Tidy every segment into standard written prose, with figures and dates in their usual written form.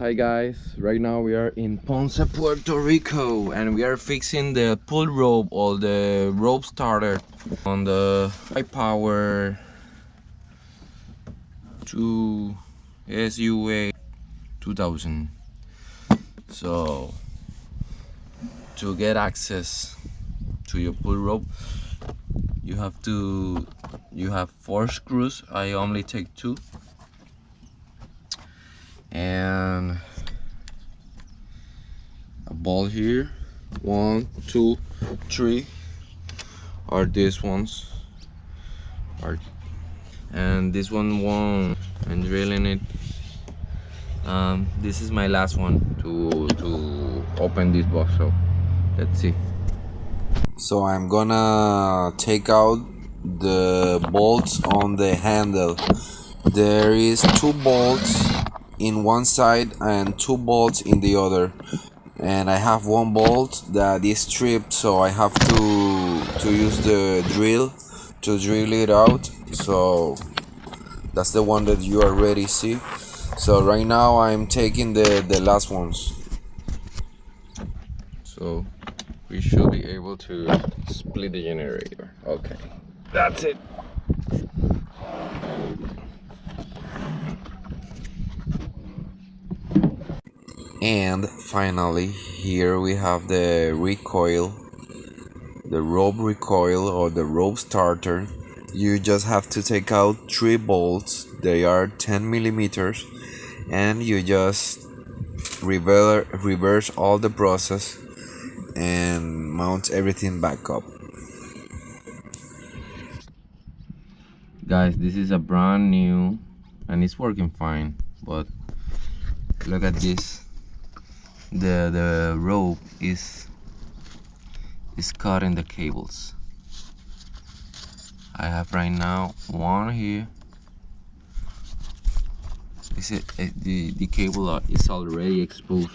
Hi guys, right now we are in Ponce, Puerto Rico, and we are fixing the pull rope or the rope starter on the A-IPower 2 SUA 2000. So to get access to your pull rope, you have 4 screws. I only take 2, and a ball here. 1, 2, 3 are these ones, and this one won't. And drilling it. This is my last one to open this box, so let's see. So I'm gonna take out the bolts on the handle. There is 2 bolts in one side and 2 bolts in the other, and I have 1 bolt that is stripped, so I have to use the drill to drill it out. So that's the one that you already see. So right now I'm taking the last ones, so we should be able to split the generator. Okay, that's it. And finally, here we have the recoil, the rope recoil or the rope starter. You just have to take out 3 bolts. They are 10 millimeters, and you just reverse all the process and mount everything back up. Guys, this is a brand new and it's working fine, but look at this. The rope is caught in the cables. I have right now 1 here. The cable is already exposed.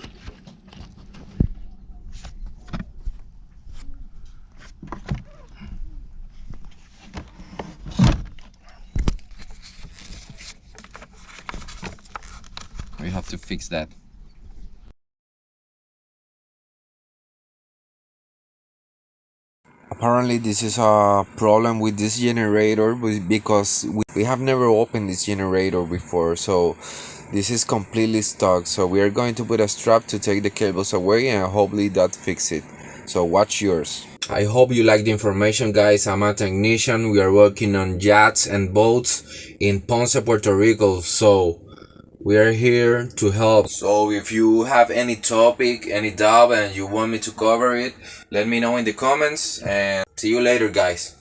We have to fix that. Apparently this is a problem with this generator because we have never opened this generator before, so this is completely stuck. So we are going to put a strap to take the cables away, and hopefully that fix it. So watch yours. I hope you like the information, guys. I'm a technician. We are working on yachts and boats in Ponce, Puerto Rico, so we are here to help. So if you have any topic, any doubt, and you want me to cover it, let me know in the comments, and see you later, guys.